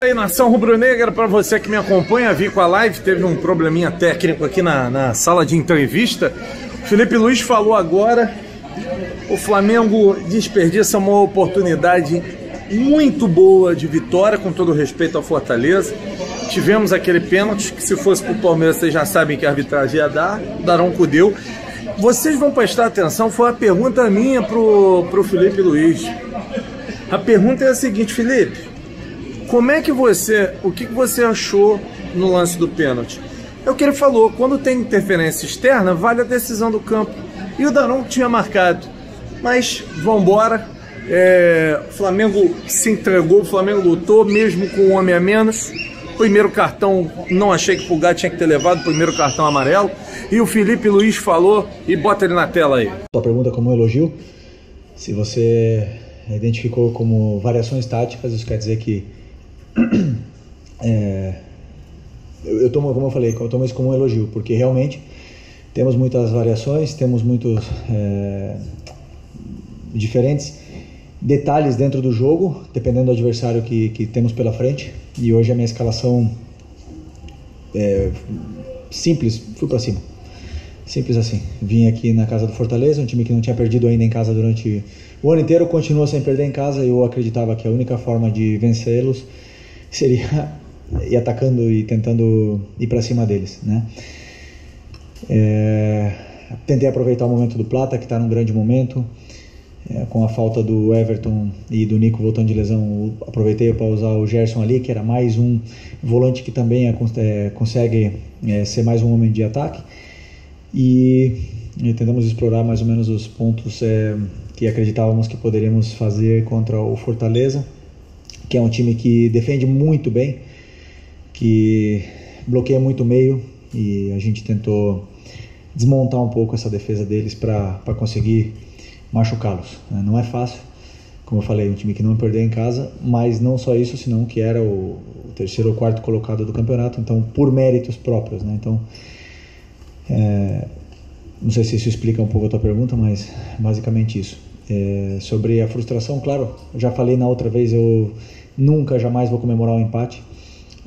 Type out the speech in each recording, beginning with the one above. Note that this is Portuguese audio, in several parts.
E aí, nação rubro-negra, para você que me acompanha, vi com a live, teve um probleminha técnico aqui na sala de entrevista. O Felipe Luiz falou agora, o Flamengo desperdiça uma oportunidade muito boa de vitória, com todo respeito ao Fortaleza. Tivemos aquele pênalti, que se fosse pro Palmeiras, vocês já sabem que a arbitragem ia dar, o Daronco deu. Vocês vão prestar atenção, foi uma pergunta minha pro Felipe Luiz. A pergunta é a seguinte, Felipe, o que você achou no lance do pênalti? É o que ele falou, quando tem interferência externa, vale a decisão do campo. E o Daronco tinha marcado. Mas, vambora, o Flamengo se entregou, o Flamengo lutou, mesmo com um homem a menos. Primeiro cartão, não achei que o Pulgar tinha que ter levado o primeiro cartão amarelo. E o Felipe Luiz falou, e bota ele na tela aí. Sua pergunta como um elogio, se você identificou como variações táticas, isso quer dizer que eu tomo, como eu falei, eu tomo isso como um elogio, porque realmente temos muitas variações, temos muitos diferentes detalhes dentro do jogo, dependendo do adversário que temos pela frente. E hoje a minha escalação é simples, fui para cima, simples assim. Vim aqui na casa do Fortaleza, um time que não tinha perdido ainda em casa durante o ano inteiro, continua sem perder em casa, e eu acreditava que a única forma de vencê-los seria ir atacando e tentando ir para cima deles, né? Tentei aproveitar o momento do Plata, que está num grande momento, com a falta do Everton e do Nico voltando de lesão. Aproveitei para usar o Gerson ali, que era mais um volante que também consegue ser mais um homem de ataque, e tentamos explorar mais ou menos os pontos que acreditávamos que poderíamos fazer contra o Fortaleza, que é um time que defende muito bem, que bloqueia muito o meio, e a gente tentou desmontar um pouco essa defesa deles para conseguir machucá-los. Não é fácil, como eu falei, um time que não perdeu em casa, mas não só isso, senão que era o terceiro ou quarto colocado do campeonato, então por méritos próprios, né? Então, não sei se isso explica um pouco a tua pergunta, mas basicamente isso. Sobre a frustração, claro, eu já falei na outra vez, eu nunca, jamais vou comemorar um empate,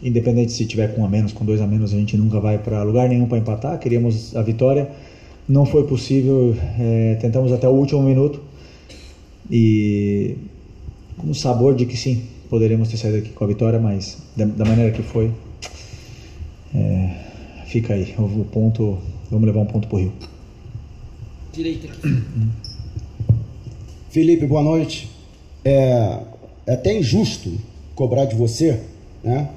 independente se tiver com um a menos, com 2 a menos, a gente nunca vai para lugar nenhum para empatar. Queríamos a vitória, não foi possível, tentamos até o último minuto, e com o sabor de que sim, poderíamos ter saído aqui com a vitória, mas da maneira que foi, fica aí, o ponto, vamos levar um ponto pro Rio. Direita aqui. Felipe, boa noite. É até injusto cobrar de você, né?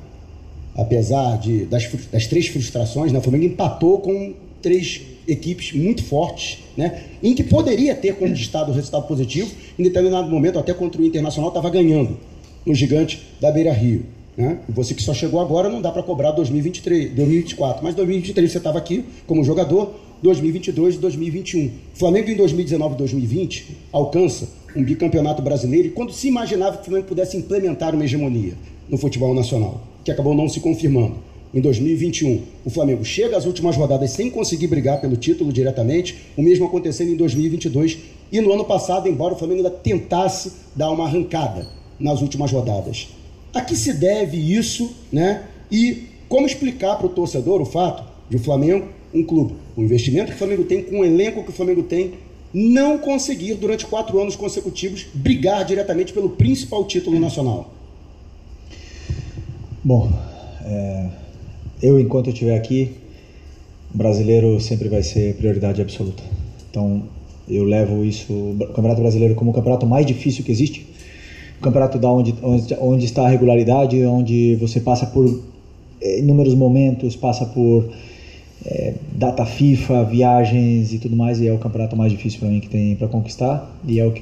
Apesar das 3 frustrações, né? O Flamengo empatou com 3 equipes muito fortes, né? Em que poderia ter conquistado o resultado positivo, em determinado momento, até contra o Internacional, estava ganhando no gigante da Beira-Rio, né? E você que só chegou agora, não dá para cobrar 2024, mas 2023 você estava aqui como jogador, 2022 e 2021. O Flamengo em 2019 e 2020 alcança um bicampeonato brasileiro, e quando se imaginava que o Flamengo pudesse implementar uma hegemonia no futebol nacional, que acabou não se confirmando. Em 2021, o Flamengo chega às últimas rodadas sem conseguir brigar pelo título diretamente, o mesmo acontecendo em 2022, e no ano passado, embora o Flamengo ainda tentasse dar uma arrancada nas últimas rodadas. A que se deve isso, né? E como explicar para o torcedor o fato de o Flamengo, um clube, o investimento que o Flamengo tem, com o elenco que o Flamengo tem, não conseguir, durante 4 anos consecutivos, brigar diretamente pelo principal título nacional? Bom, enquanto eu estiver aqui, o brasileiro sempre vai ser prioridade absoluta. Então, eu levo o Campeonato Brasileiro como o campeonato mais difícil que existe, o campeonato onde está a regularidade, onde você passa por inúmeros momentos, passa por data FIFA, viagens e tudo mais, e é o campeonato mais difícil para mim que tem para conquistar, e é um dos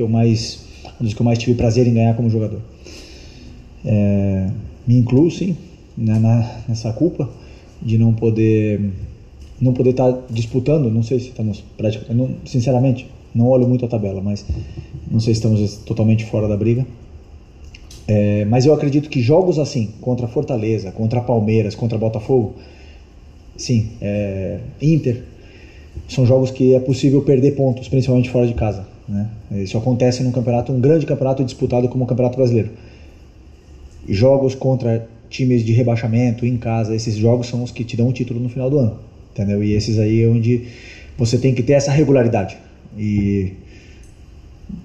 que eu mais tive prazer em ganhar como jogador. Me incluo, sim, nessa culpa de não poder estar disputando. Não sei se estamos praticamente, sinceramente, não olho muito a tabela, mas não sei se estamos totalmente fora da briga. Mas eu acredito que jogos assim, contra Fortaleza, contra Palmeiras, contra Botafogo, sim, Inter, são jogos que é possível perder pontos, principalmente fora de casa, né? Isso acontece num campeonato, um grande campeonato disputado como o Campeonato Brasileiro. Jogos contra times de rebaixamento em casa, esses jogos são os que te dão o título no final do ano, entendeu? E esses aí é onde você tem que ter essa regularidade. E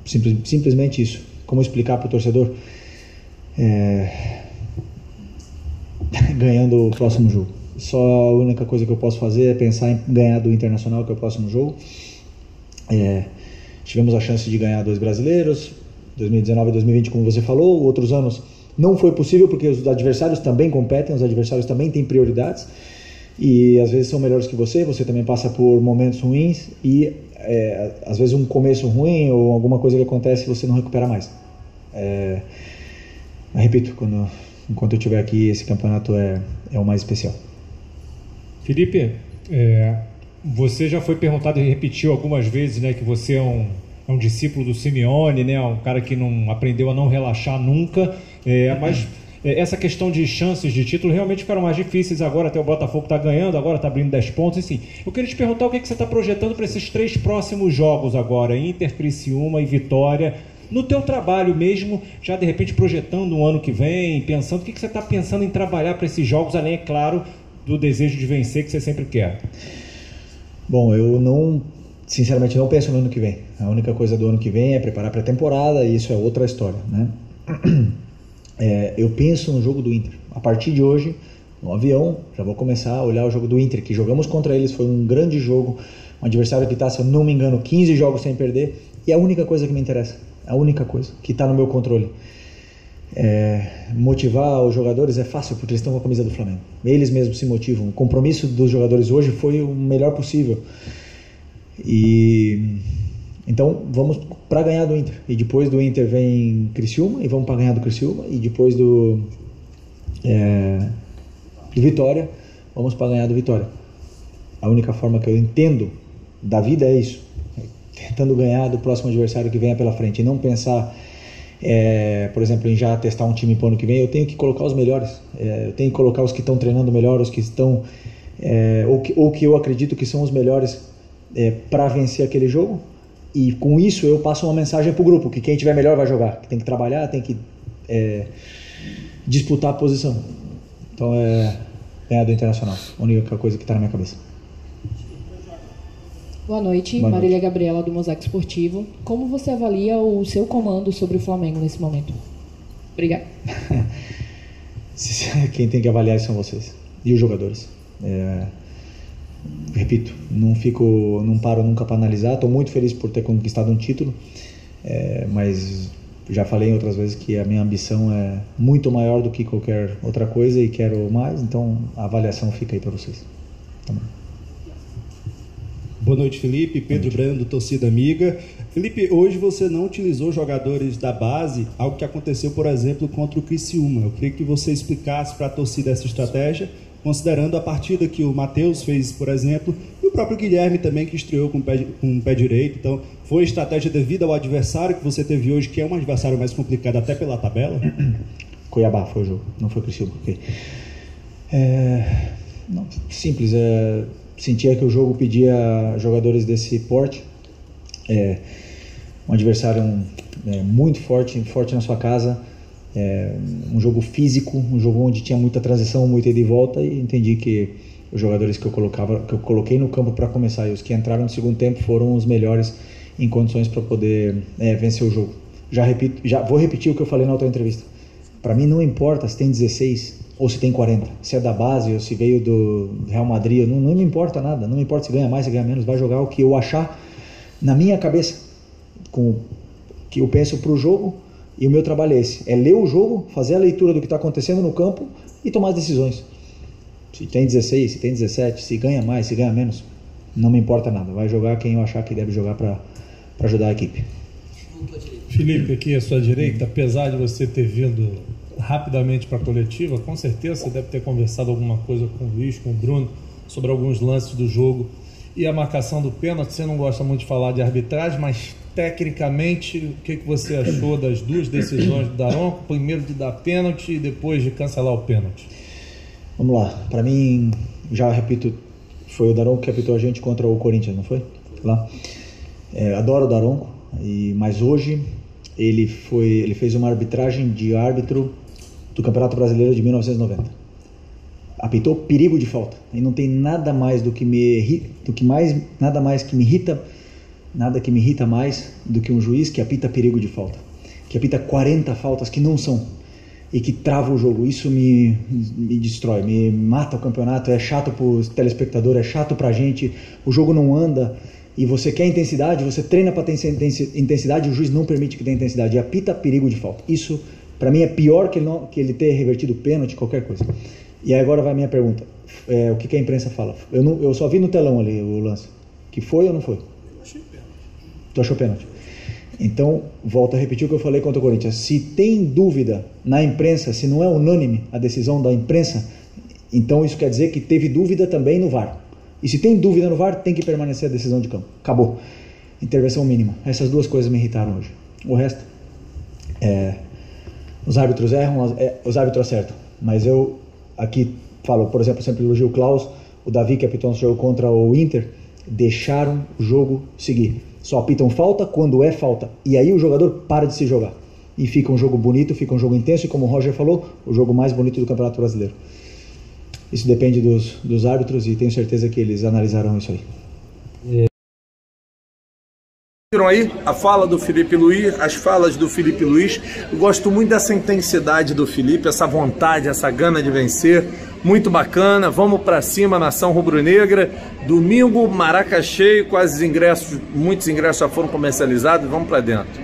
simplesmente isso. Como explicar para o torcedor? Ganhando o próximo jogo. Só a única coisa que eu posso fazer é pensar em ganhar do Internacional, que é o próximo jogo. Tivemos a chance de ganhar 2 brasileiros, 2019 e 2020, como você falou. Outros anos não foi possível porque os adversários também competem, os adversários também têm prioridades e às vezes são melhores que você também passa por momentos ruins e às vezes um começo ruim ou alguma coisa que acontece você não recupera mais. Mas repito, enquanto eu estiver aqui, esse campeonato é o mais especial. Felipe, você já foi perguntado e repetiu algumas vezes, né, que você é um discípulo do Simeone, né, um cara que não aprendeu a não relaxar nunca, mas essa questão de chances de título realmente ficaram mais difíceis agora, até o Botafogo está ganhando, agora está abrindo 10 pontos, assim. Eu queria te perguntar o que você está projetando para esses 3 próximos jogos agora, Inter, Criciúma e Vitória, no teu trabalho mesmo, já de repente projetando um ano que vem, pensando, o que você está pensando em trabalhar para esses jogos, além, é claro, do desejo de vencer que você sempre quer? Bom, eu sinceramente não penso no ano que vem. A única coisa do ano que vem é preparar para a pré-temporada e isso é outra história, né? Eu penso no jogo do Inter. A partir de hoje, no avião, já vou começar a olhar o jogo do Inter, que jogamos contra eles, foi um grande jogo, um adversário que está, se eu não me engano, 15 jogos sem perder, e é a única coisa que me interessa, a única coisa que está no meu controle. Motivar os jogadores é fácil, porque eles estão com a camisa do Flamengo, eles mesmos se motivam. O compromisso dos jogadores hoje foi o melhor possível, e então vamos para ganhar do Inter, e depois do Inter vem Criciúma, e vamos para ganhar do Criciúma, e depois do Vitória, vamos para ganhar do Vitória. A única forma que eu entendo da vida é isso, tentando ganhar do próximo adversário que venha pela frente, e não pensar, por exemplo, em já testar um time para o ano que vem. Eu tenho que colocar os melhores, eu tenho que colocar os que estão treinando melhor, os que estão, ou que eu acredito que são os melhores para vencer aquele jogo, e com isso eu passo uma mensagem para o grupo, que quem tiver melhor vai jogar, que tem que trabalhar, tem que disputar a posição. Então ganhar do Internacional, a única coisa que está na minha cabeça. Boa noite, Marília Gabriela do Mosaico Esportivo. Como você avalia o seu comando sobre o Flamengo nesse momento? Obrigado. Quem tem que avaliar são vocês e os jogadores. Repito, não paro nunca para analisar. Estou muito feliz por ter conquistado um título, mas já falei outras vezes que a minha ambição é muito maior do que qualquer outra coisa e quero mais, então a avaliação fica aí para vocês. Tá bom. Boa noite, Felipe. Pedro Brando, torcida amiga. Felipe, hoje você não utilizou jogadores da base, algo que aconteceu, por exemplo, contra o Criciúma. Eu queria que você explicasse para a torcida essa estratégia, considerando a partida que o Matheus fez, por exemplo, e o próprio Guilherme também, que estreou com o pé direito. Então, foi estratégia devido ao adversário que você teve hoje, que é um adversário mais complicado até pela tabela? Cuiabá foi o jogo, não foi Criciúma. Okay. Não, simples, sentia que o jogo pedia jogadores desse porte, um adversário muito forte na sua casa, um jogo físico, um jogo onde tinha muita transição, muita ida e volta, e entendi que os jogadores que eu coloquei no campo para começar e os que entraram no segundo tempo foram os melhores em condições para poder vencer o jogo. Já vou repetir o que eu falei na outra entrevista. Para mim não importa se tem 16 ou se tem 40, se é da base ou se veio do Real Madrid, não me importa nada, não me importa se ganha mais, se ganha menos, vai jogar o que eu achar na minha cabeça, com que eu penso para o jogo, e o meu trabalho é esse, ler o jogo, fazer a leitura do que está acontecendo no campo e tomar as decisões. Se tem 16, se tem 17, se ganha mais, se ganha menos, não me importa nada, vai jogar quem eu achar que deve jogar para ajudar a equipe. Felipe, aqui à sua direita, apesar de você ter vindo rapidamente para a coletiva, com certeza você deve ter conversado alguma coisa com o Luiz, com o Bruno, sobre alguns lances do jogo e a marcação do pênalti. Você não gosta muito de falar de arbitragem, mas tecnicamente, o que você achou das duas decisões do Daronco, primeiro de dar pênalti e depois de cancelar o pênalti? Vamos lá, para mim, já repito, foi o Daronco que apitou a gente contra o Corinthians, não foi? Lá. Adoro o Daronco, mas hoje ele fez uma arbitragem de árbitro do Campeonato Brasileiro de 1990. Apitou perigo de falta. E não tem nada mais que me irrita mais do que um juiz que apita perigo de falta, que apita 40 faltas que não são e que trava o jogo. Isso me destrói, me mata o campeonato. É chato para o telespectador, é chato para a gente. O jogo não anda e você quer intensidade, você treina para ter intensidade, o juiz não permite que tenha intensidade e apita perigo de falta. Isso para mim é pior que ele ter revertido pênalti, qualquer coisa. E aí agora vai a minha pergunta, o que a imprensa fala? Eu só vi no telão ali o lance, que foi ou não foi? Tu achou pênalti? Então, volto a repetir o que eu falei contra o Corinthians. Se tem dúvida na imprensa, se não é unânime a decisão da imprensa, então isso quer dizer que teve dúvida também no VAR. E se tem dúvida no VAR, tem que permanecer a decisão de campo. Acabou. Intervenção mínima. Essas duas coisas me irritaram hoje. O resto, os árbitros erram, os árbitros acertam. Mas eu aqui falo, por exemplo, sempre elogio o Klaus, o Davi que apitou no jogo contra o Inter, deixaram o jogo seguir. Só apitam falta quando é falta. E aí o jogador para de se jogar. E fica um jogo bonito, fica um jogo intenso. E como o Roger falou, o jogo mais bonito do Campeonato Brasileiro. Isso depende dos árbitros e tenho certeza que eles analisarão isso aí. Viram aí a fala do Filipe Luís, as falas do Filipe Luís. Eu gosto muito dessa intensidade do Filipe, essa vontade, essa gana de vencer. Muito bacana, vamos para cima, nação rubro-negra. Domingo, Maraca cheio, quase muitos ingressos já foram comercializados, vamos para dentro.